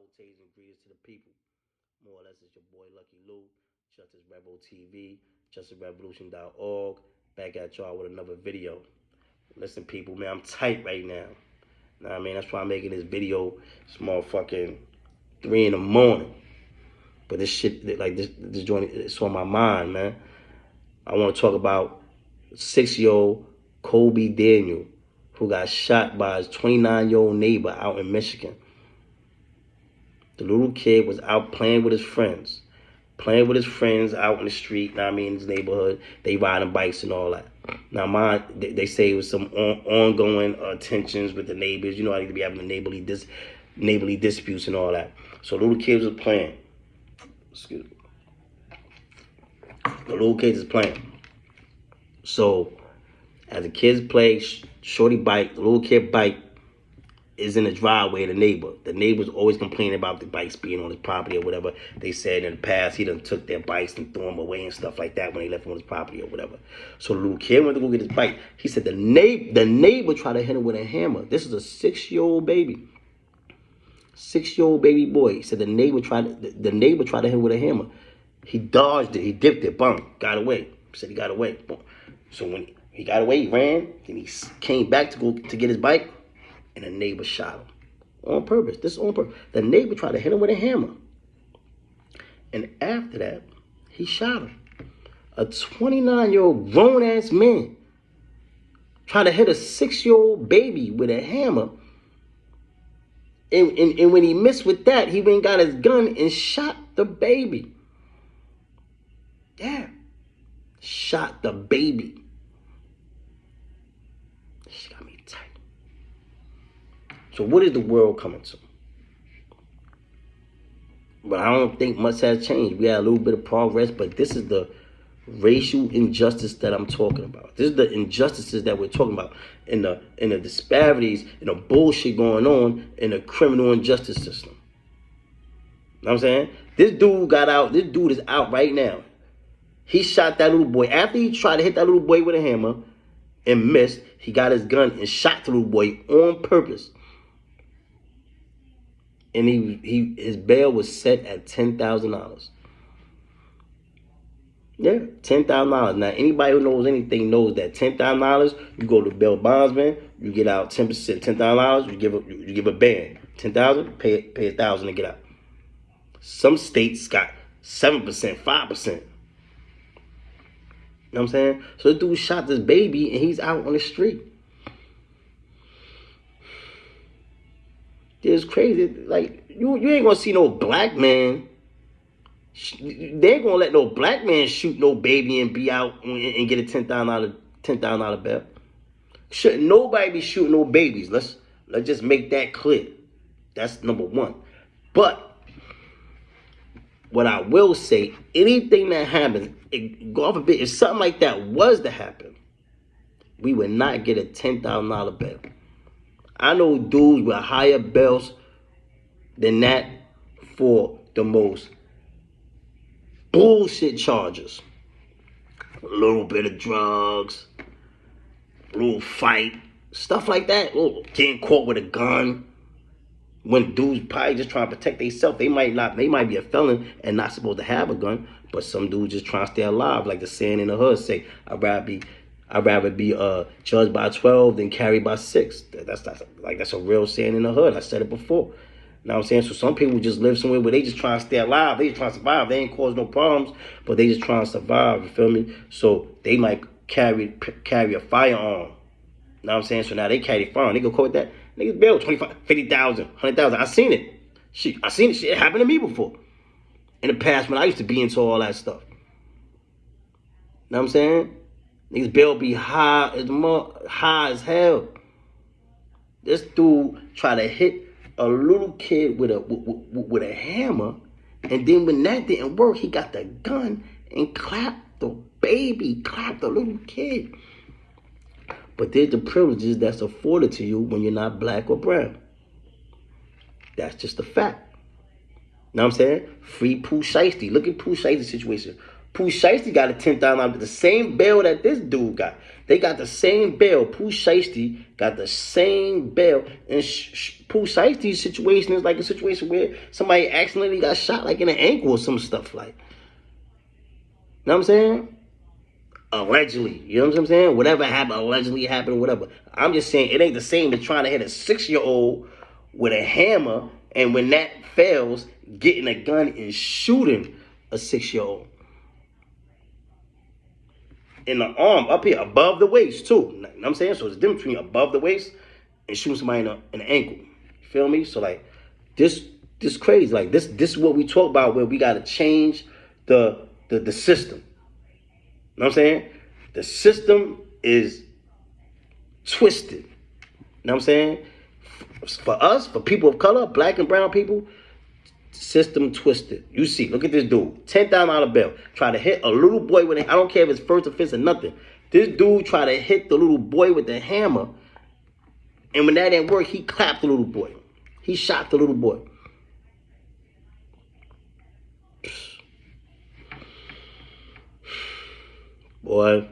salutations and greetings to the people. More or less, it's your boy Lucky Lou, Justice Rebel TV, JusticeRevolution.org. Back at y'all with another video. Listen, people, man, I'm tight right now. Know what I mean? That's why I'm making this video. It's motherfucking 3 in the morning. But this shit, like this joint, it's on my mind, man. I want to talk about 6-year-old Kobe Daniel, who got shot by his 29-year-old neighbor out in Michigan. The little kid was out playing with his friends. Playing with his friends out in the street, know what I mean, in his neighborhood. They riding bikes and all that. Now, they say it was some ongoing tensions with the neighbors. You know how they be having the neighborly disputes and all that. So the little kids was playing. Excuse me. The little kids is playing. So, as the kids play, shorty bike, the little kid bike is in the driveway of the neighbor. The neighbor's always complaining about the bikes being on his property or whatever. They said in the past he done took their bikes and threw them away and stuff like that when they left them on his property or whatever. So the little kid went to go get his bike. He said the neighbor tried to hit him with a hammer. This is a 6-year-old baby. 6-year-old baby boy. He said the neighbor tried to hit him with a hammer. He dodged it. He dipped it. Boom. Got away. He said he got away. Boom. So when he got away, he ran. Then he came back to get his bike. And the neighbor shot him. On purpose. This is on purpose. The neighbor tried to hit him with a hammer. And after that, he shot him. A 29-year-old grown-ass man tried to hit a 6-year-old baby with a hammer. And when he missed with that, he went and got his gun and shot the baby. Yeah. Shot the baby. She got me tight. So what is the world coming to? But I don't think much has changed. We had a little bit of progress, but this is the racial injustice that I'm talking about. This is the injustices that we're talking about, in the disparities and the bullshit going on in the criminal injustice system. You know what I'm saying? This dude got out. This dude is out right now. He shot that little boy. After he tried to hit that little boy with a hammer and missed, he got his gun and shot the little boy on purpose. And his bail was set at $10,000. Yeah, $10,000. Now, anybody who knows anything knows that $10,000, you go to bail bondsman, you get out 10%, $10,000, you give a band. $10,000, pay $1,000 to get out. Some states got 7%, 5%. You know what I'm saying? So this dude shot this baby and he's out on the street. It's crazy. Like, you ain't gonna see no black man. They ain't gonna let no black man shoot no baby and be out and get a $10,000 bail. Shouldn't nobody be shooting no babies. Let's just make that clear. That's number one. But what I will say, anything that happens, go off a bit. If something like that was to happen, we would not get a $10,000 bail. I know dudes with higher bails than that for the most bullshit charges. A little bit of drugs, a little fight, stuff like that. Getting caught with a gun. When dudes probably just trying to protect themselves, they might be a felon and not supposed to have a gun, but some dudes just trying to stay alive, like the saying in the hood say, I'd rather be judged by 12 than carried by 6. That's a real saying in the hood. I said it before. You know what I'm saying? So some people just live somewhere where they just trying to stay alive. They just trying to survive. They ain't cause no problems, but they just trying to survive. You feel me? So they might carry a firearm. You know what I'm saying? So now they carry a firearm. They go caught with that. Niggas bail 25, 50,000, 100,000. I seen it. I seen it. Shit happened to me before. In the past when I used to be into all that stuff. You know what I'm saying? Niggas bail be high as hell. This dude tried to hit a little kid with a hammer, and then when that didn't work, he got the gun and clapped the baby, clapped the little kid. But there's the privileges that's afforded to you when you're not black or brown. That's just a fact. You know what I'm saying? Free Pooh Shiesty. Look at Pooh Shiesty's situation. Pooh Shiesty got a $10,000, the same bail that this dude got. They got the same bail. Pooh Shiesty got the same bail. And Pooh Shiesty's situation is like a situation where somebody accidentally got shot like in the ankle or some stuff like. You know what I'm saying? Allegedly. You know what I'm saying? Whatever happened, allegedly happened, whatever. I'm just saying it ain't the same as trying to hit a 6-year-old with a hammer, and when that fails, getting a gun and shooting a 6-year-old. In the arm, up here, above the waist, too. You know what I'm saying? So it's the difference between above the waist and shooting somebody in the ankle. You feel me? So, like, this crazy. Like, this is what we talk about, where we got to change the system. You know what I'm saying? The system is twisted. You know what I'm saying? For us, for people of color, black and brown people, system twisted. You see, look at this dude. $10,000 bail. Try to hit a little boy with I don't care if it's first offense or nothing. This dude tried to hit the little boy with the hammer. And when that didn't work, he clapped the little boy. He shot the little boy. Boy.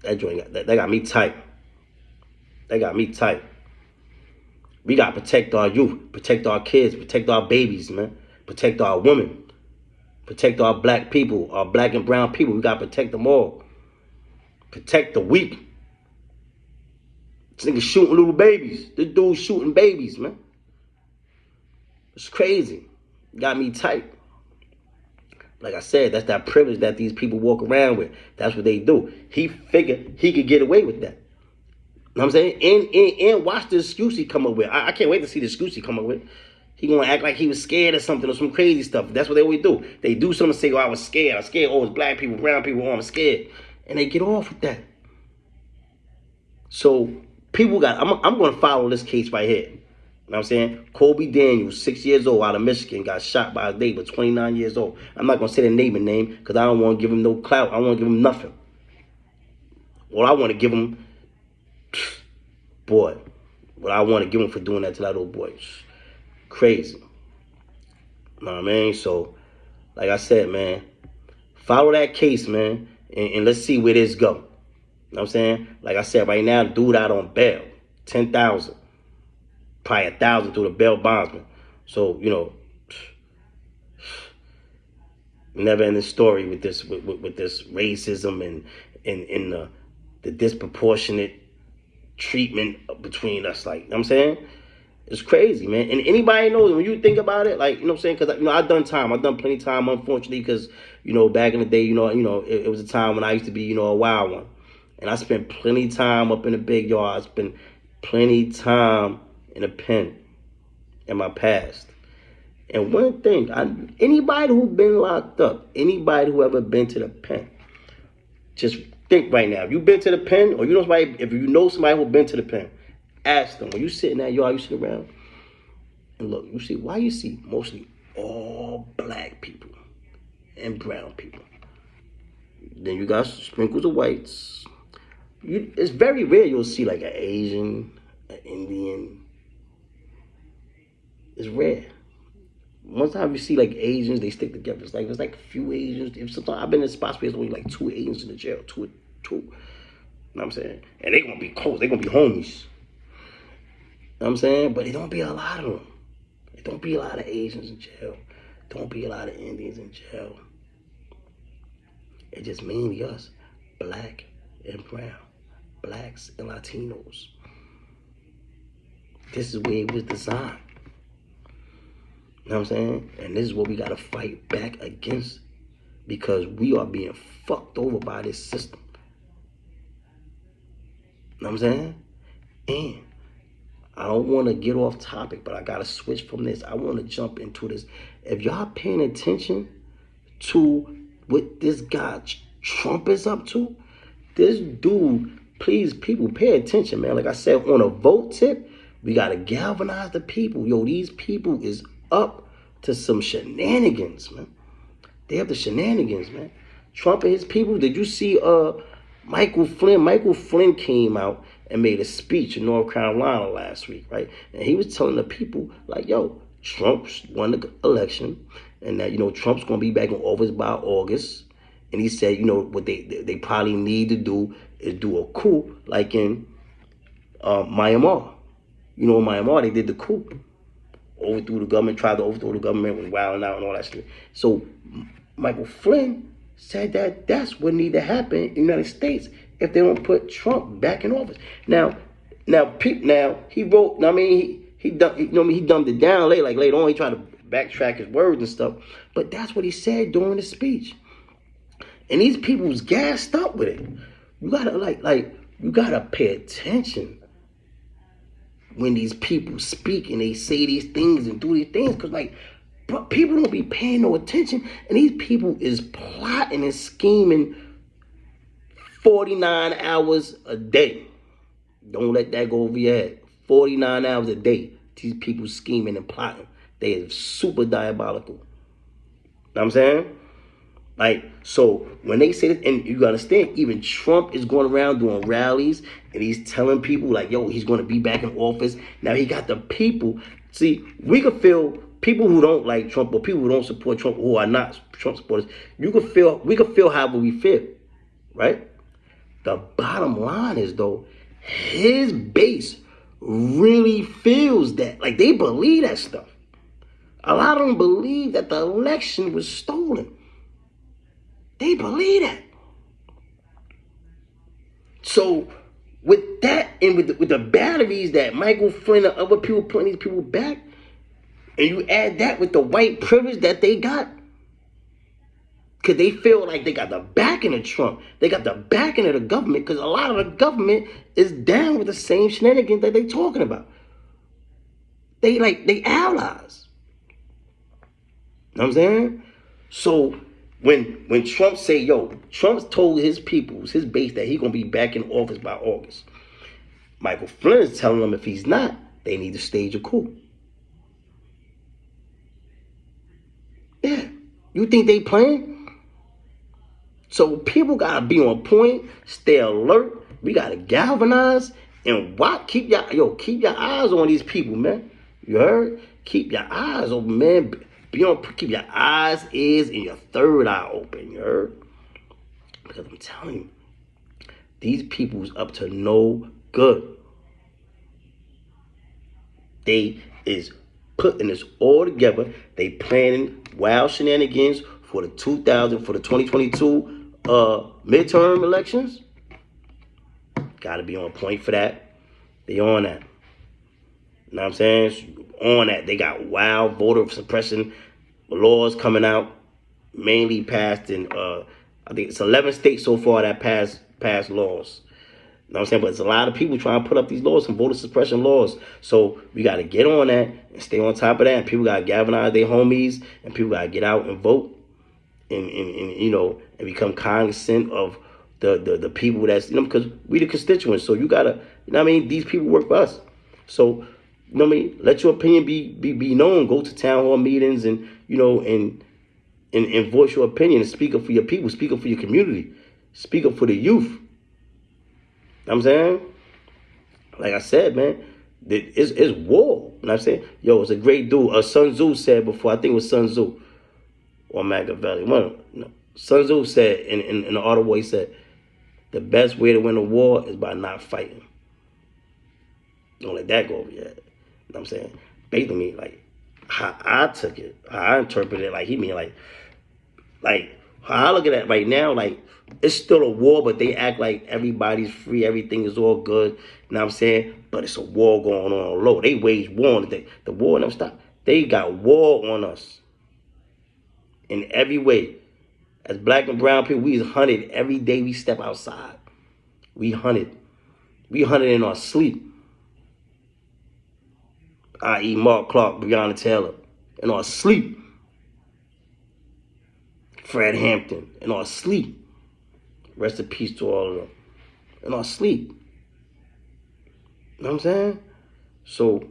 That joint that got me tight. That got me tight. We got to protect our youth, protect our kids, protect our babies, man. Protect our women. Protect our black people, our black and brown people. We got to protect them all. Protect the weak. This nigga shooting little babies. This dude shooting babies, man. It's crazy. Got me tight. Like I said, that's that privilege that these people walk around with. That's what they do. He figured he could get away with that. You know what I'm saying? And watch the excuse he come up with. I can't wait to see the excuse he come up with. He gonna act like he was scared or something or some crazy stuff. That's what they always do. They do something and say, oh, I was scared. I was scared. Oh, it's black people, brown people. Oh, I'm scared. And they get off with that. So people I'm gonna follow this case right here. You know what I'm saying? Kobe Daniels, 6 years old, out of Michigan, got shot by a neighbor, 29 years old. I'm not gonna say the neighbor name because I don't want to give him no clout. I don't want to give him nothing. Well, I want to give him, boy, what I want to give him for doing that to that little boy. Crazy. You know what I mean? So, like I said, man, follow that case, man, and let's see where this go. You know what I'm saying? Like I said, right now, dude out on bail, 10,000. Probably 1,000 through the bail bondsman. So, you know, never ending story with this with this racism and the disproportionate treatment between us. Like, you know what I'm saying? It's crazy, man. And anybody knows when you think about it, like, you know what I'm saying? Because, you know, I've done time. I've done plenty of time, unfortunately, because, you know, back in the day, it was a time when I used to be, a wild one. And I spent plenty of time up in the big yard. I spent plenty of time in a pen in my past. And one thing, anybody who's been locked up, anybody who ever been to the pen, just think right now. If you've been to the pen, or if you know somebody who's been to the pen, ask them. When you sit in that yard, you sit around, and look, you see, why you see mostly all black people and brown people. Then you got sprinkles of whites. It's very rare you'll see like an Asian, an Indian. It's rare. One time you see like Asians, they stick together. It's like a few Asians. If sometimes I've been in spots where there's only like 2 Asians in the jail, two. You know what I'm saying? And they gonna be close. They gonna be homies. You know what I'm saying? But it don't be a lot of them. It don't be a lot of Asians in jail. Don't be a lot of Indians in jail. It's just mainly us, black and brown, blacks and Latinos. This is where it was designed. You know what I'm saying? And this is what we got to fight back against, because we are being fucked over by this system. You know what I'm saying? And I don't want to get off topic, but I got to switch from this. I want to jump into this. If y'all paying attention to what this guy Trump is up to, this dude, please, people, pay attention, man. Like I said, on a vote tip, we got to galvanize the people. Yo, these people is up to some shenanigans, man. They have the shenanigans, man. Trump and his people. Did you see Michael Flynn? Michael Flynn came out and made a speech in North Carolina last week, right? And he was telling the people, like, yo, Trump won the election, and that, you know, Trump's gonna be back in office by August. And he said, you know, what they probably need to do is do a coup like in Myanmar. You know, in Myanmar they did the coup, overthrew the government, tried to overthrow the government, was wilding out and all that shit. So Michael Flynn said that that's what need to happen in the United States if they don't put Trump back in office. Now he wrote. I mean, he dumbed it down later. Like later on, he tried to backtrack his words and stuff. But that's what he said during the speech. And these people's gassed up with it. You gotta you gotta pay attention when these people speak and they say these things and do these things, because but people don't be paying no attention, and these people is plotting and scheming 49 hours a day. Don't let that go over your head. 49 hours a day, these people scheming and plotting. They are super diabolical. You know what I'm saying? So when they say this, and you gotta understand, even Trump is going around doing rallies and he's telling people like, yo, he's gonna be back in office. Now he got the people. See, we could feel people who don't like Trump or people who don't support Trump, who are not Trump supporters, we could feel however we feel, right? The bottom line is though, his base really feels that. Like they believe that stuff. A lot of them believe that the election was stolen. They believe that. So with that and with the batteries that Michael Flynn and other people putting these people back, and you add that with the white privilege that they got, because they feel like they got the backing of Trump, they got the backing of the government, because a lot of the government is down with the same shenanigans that they talking about. They allies. You know what I'm saying? So when Trump say, yo, Trump told his peoples, his base, that he gonna be back in office by August. Michael Flynn is telling them if he's not, they need to stage a coup. Yeah. You think they playing? So people gotta be on point, stay alert. We gotta galvanize and keep your eyes on these people, man. You heard? Keep your eyes open, man. Keep your eyes, ears, and your third eye open. You heard? Because I'm telling you, these people's up to no good. They is putting this all together. They planning wild shenanigans for the 2022 midterm elections. Got to be on point for that. They on that. You know what I'm saying? On that. They got wild voter suppression laws coming out, mainly passed in I think it's 11 states so far that passed laws. You know what I'm saying? But there's a lot of people trying to put up these laws, some voter suppression laws. So we got to get on that and stay on top of that. And people got to galvanize their homies, and people got to get out and vote, and and become cognizant of the people that's, because we the constituents. So you gotta, these people work for us. So let your opinion be known. Go to town hall meetings and and voice your opinion and speak up for your people, speak up for your community, speak up for the youth. You know what I'm saying? Like I said, man, it's war. You know what I'm saying? Yo, it's a great dude. Sun Tzu said before, I think it was Sun Tzu or Machiavelli. Sun Tzu said in the Art of War, he said, the best way to win a war is by not fighting. Don't let that go over your head. You know what I'm saying? Basically, like, how I took it, how I interpreted it, like, he mean, like, how I look at it right now, like, it's still a war, but they act like everybody's free, everything is all good. You know what I'm saying? But it's a war going on low. They wage war on it. The war never stopped. They got war on us in every way. As black and brown people, we is hunted every day we step outside. We hunted. We hunted in our sleep. I.e. Mark Clark, Breonna Taylor, in our sleep. Fred Hampton, in our sleep. Rest in peace to all of them. In our sleep. You know what I'm saying? So,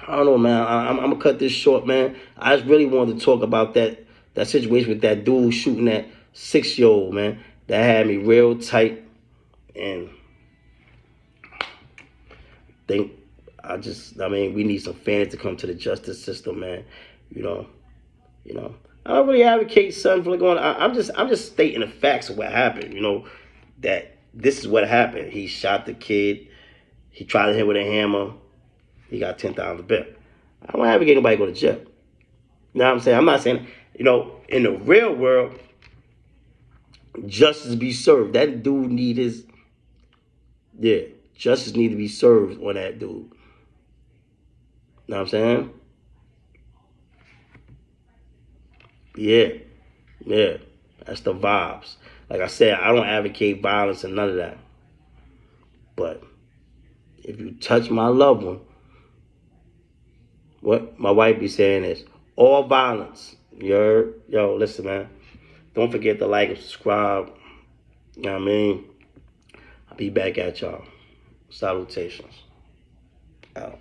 I don't know, man. I'm going to cut this short, man. I just really wanted to talk about that situation with that dude shooting that 6-year-old, man. That had me real tight. And we need some fairness to come to the justice system, man. You know, I don't really advocate something for going. I'm just stating the facts of what happened. You know, that this is what happened. He shot the kid. He tried to hit with a hammer. He got 10,000 bail. I don't advocate anybody go to jail. You know what I'm saying? I'm not saying, in the real world, justice be served. That dude need his, yeah, justice need to be served on that dude. You know what I'm saying? Yeah, yeah. That's the vibes. Like I said, I don't advocate violence and none of that. But if you touch my loved one, what my wife be saying is, all violence. Yo, listen, man. Don't forget to like and subscribe. You know what I mean? I'll be back at y'all. Salutations. Out.